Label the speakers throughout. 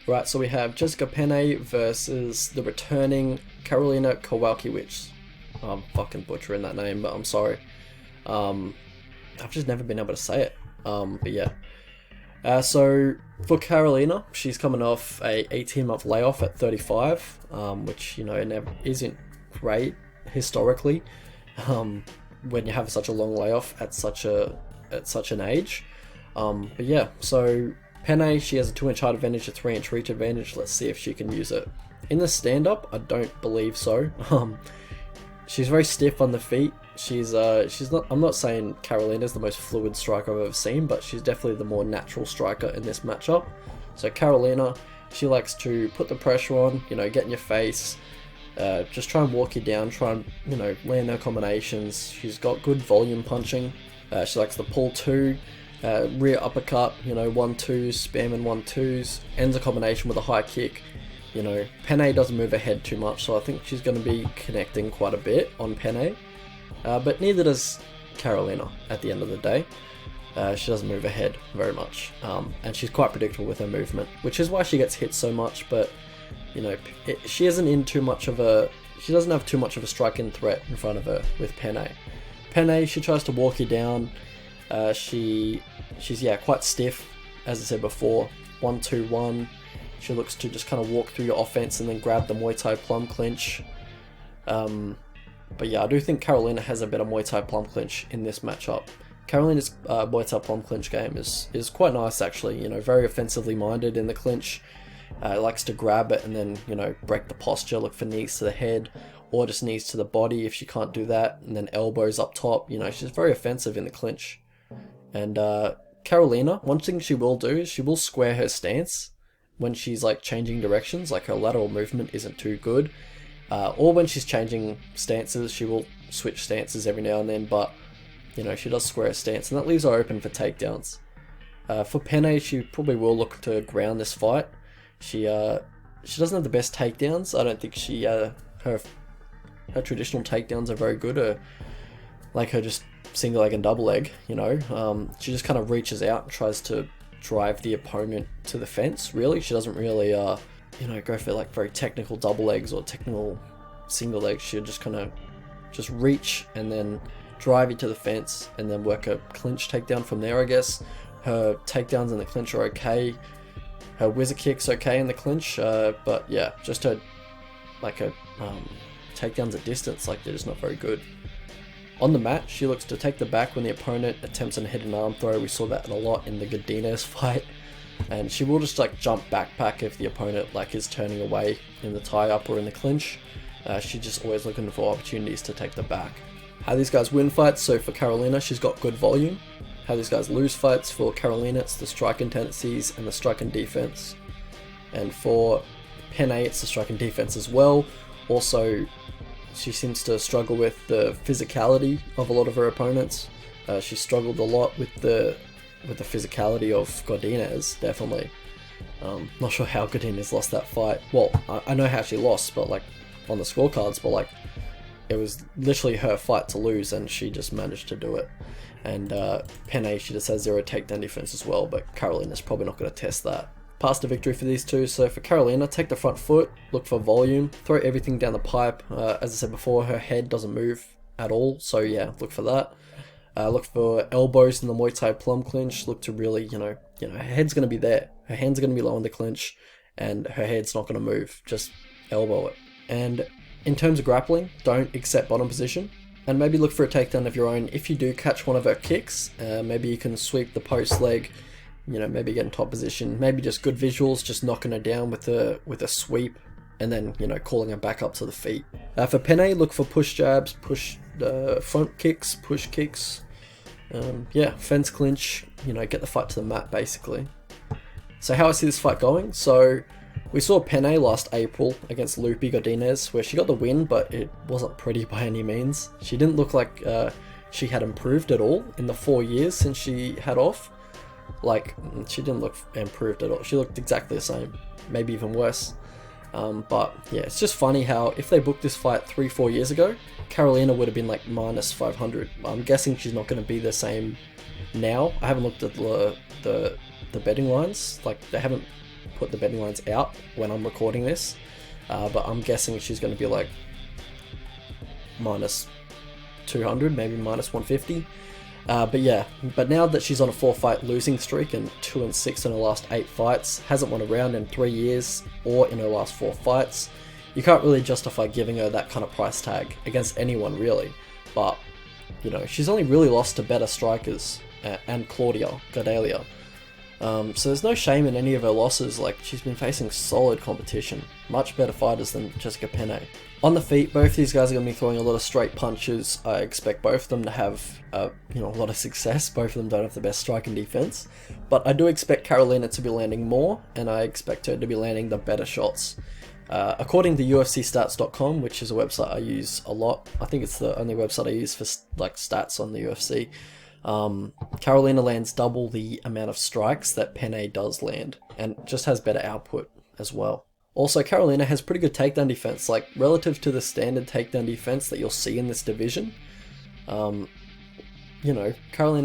Speaker 1: Right, so we have Jessica Penne versus the returning Karolina Kowalkiewicz. I'm fucking butchering that name, but I'm sorry. I've just never been able to say it. But yeah. So for Karolina, she's coming off a 18-month layoff at 35, which isn't great historically. When you have such a long layoff at such an age. But yeah, so Penne, she has a 2-inch height advantage, a 3-inch reach advantage. Let's see if she can use it. In the stand-up, I don't believe so. She's very stiff on the feet. She's not. I'm not saying Karolina's the most fluid striker I've ever seen, but she's definitely the more natural striker in this matchup. So Karolina, she likes to put the pressure on, get in your face, just try and walk you down, try and land her combinations. She's got good volume punching. She likes to pull two. Rear uppercut, 1-2, spamming 1-2s, ends a combination with a high kick. Penne doesn't move her head too much, so I think she's going to be connecting quite a bit on Penne. But neither does Karolina at the end of the day. She doesn't move her head very much, and she's quite predictable with her movement, which is why she gets hit so much, but she isn't in too much of a... She doesn't have too much of a striking threat in front of her with Penne. Penne, she tries to walk you down. She's quite stiff, as I said before. 1-2-1. She looks to just kind of walk through your offense and then grab the Muay Thai plum clinch. But yeah, I do think Karolina has a better Muay Thai plum clinch in this matchup. Karolina's Muay Thai plum clinch game is quite nice actually. Very offensively minded in the clinch. Likes to grab it and then break the posture, look for knees to the head, or just knees to the body if she can't do that, and then elbows up top. She's very offensive in the clinch. And Karolina, one thing she will do is she will square her stance when she's changing directions, her lateral movement isn't too good, or when she's changing stances, she will switch stances every now and then, but she does square her stance, and that leaves her open for takedowns. For Penne, she probably will look to ground this fight. She doesn't have the best takedowns. I don't think her traditional takedowns are very good, or her just single leg and double leg, she just kind of reaches out and tries to drive the opponent to the fence, really. She doesn't really, go for very technical double legs or technical single legs. She'll just kind of just reach and then drive you to the fence and then work a clinch takedown from there, I guess. Her takedowns in the clinch are okay. Her whizzer kick's okay in the clinch, but yeah, just her, takedowns at distance, they're just not very good. On the mat, she looks to take the back when the opponent attempts an hidden arm throw. We saw that a lot in the Gane's fight. And she will just jump backpack if the opponent is turning away in the tie-up or in the clinch. She's just always looking for opportunities to take the back. How these guys win fights, so for Karolina, she's got good volume. How these guys lose fights, for Karolina, it's the striking tendencies and the striking defense. And for Penne, it's the striking defense as well. Also, she seems to struggle with the physicality of a lot of her opponents. She struggled a lot with the physicality of Godinez, definitely. Not sure how Godinez lost that fight. Well, I know how she lost, but on the scorecards, but it was literally her fight to lose, and she just managed to do it. And Penne, she just has 0 takedown defense as well, but Karolina's probably not going to test that. Path to victory for these two. So for Karolina, take the front foot, look for volume, throw everything down the pipe. As I said before, her head doesn't move at all, so yeah, look for that. Look for elbows in the Muay Thai plum clinch. Look to really, her head's going to be there. Her hands are going to be low in the clinch, and her head's not going to move. Just elbow it. And in terms of grappling, don't accept bottom position, and maybe look for a takedown of your own. If you do catch one of her kicks, maybe you can sweep the post leg. Maybe get in top position, maybe just good visuals, just knocking her down with a sweep, and then, calling her back up to the feet. For Penne, look for push jabs, push front kicks, push kicks, fence clinch, get the fight to the mat, basically. So how I see this fight going, so we saw Penne last April against Lupi Godinez, where she got the win, but it wasn't pretty by any means. She didn't look like she had improved at all in the 4 years since she had off. She didn't look improved at all. She looked exactly the same, maybe even worse. But yeah, it's just funny how if they booked this fight 3-4 years ago, Karolina would have been minus 500. I'm guessing she's not going to be the same now. I haven't looked at the betting lines. They haven't put the betting lines out when I'm recording this, but I'm guessing she's going to be like minus 200, maybe minus 150. But now that she's on a 4-fight losing streak and 2-6 in her last 8 fights, hasn't won a round in 3 years or in her last 4 fights, you can't really justify giving her that kind of price tag against anyone really. But, you know, she's only really lost to better strikers and Claudia Gadelha. So there's no shame in any of her losses. Like, she's been facing solid competition, much better fighters than Jessica Penne. On the feet, both these guys are going to be throwing a lot of straight punches. I expect both of them to have a lot of success. Both of them don't have the best strike and defense, but I do expect Karolina to be landing more, and I expect her to be landing the better shots. According to UFCstats.com, which is a website I use a lot, I think it's the only website I use for like stats on the UFC. Karolina lands double the amount of strikes that Penne does land, and just has better output as well. Also, Karolina has pretty good takedown defense, like relative to the standard takedown defense that you'll see in this division. Karolina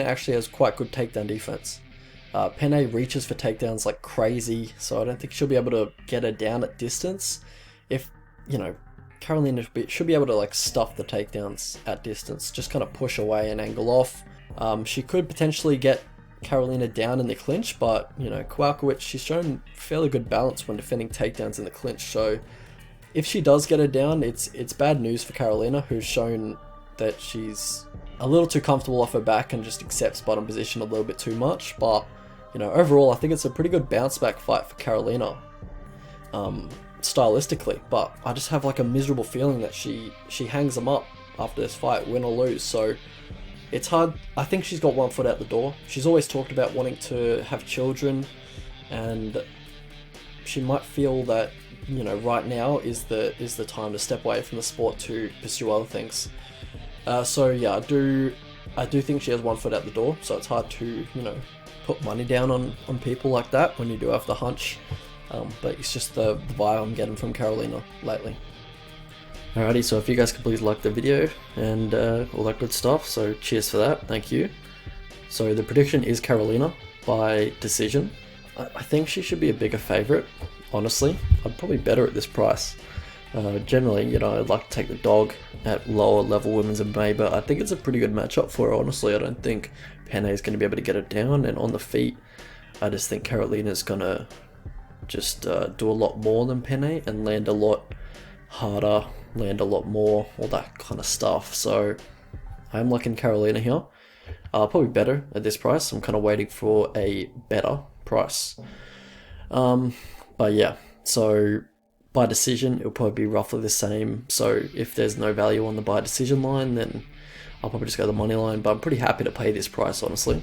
Speaker 1: actually has quite good takedown defense. Penne reaches for takedowns like crazy, so I don't think she'll be able to get her down at distance. Karolina should be able to like stuff the takedowns at distance, just kind of push away and angle off. She could potentially get Karolina down in the clinch, but Kowalkiewicz, she's shown fairly good balance when defending takedowns in the clinch, so if she does get her down, it's bad news for Karolina, who's shown that she's a little too comfortable off her back and just accepts bottom position a little bit too much. But overall I think it's a pretty good bounce back fight for Karolina stylistically, but I just have like a miserable feeling that she hangs them up after this fight, win or lose. So it's hard. I think she's got one foot out the door. She's always talked about wanting to have children, and she might feel that right now is the time to step away from the sport to pursue other things. So yeah, I do think she has one foot out the door. So it's hard to put money down on people like that when you do have the hunch. But it's just the vibe I'm getting from Karolina lately. Alrighty, so if you guys could please like the video and all that good stuff, so cheers for that, thank you. So the prediction is Karolina by decision. I think she should be a bigger favourite, honestly. I'd probably bet her at this price. Generally, I'd like to take the dog at lower level women's MMA, but I think it's a pretty good matchup for her, honestly. I don't think Penne is going to be able to get it down, and on the feet, I just think Karolina's going to just do a lot more than Penne and land a lot harder, land a lot more, all that kind of stuff. So I'm liking Karolina here. Probably better at this price. I'm kind of waiting for a better price. But yeah, so by decision it'll probably be roughly the same. So if there's no value on the by decision line, then I'll probably just go the money line, but I'm pretty happy to pay this price, honestly.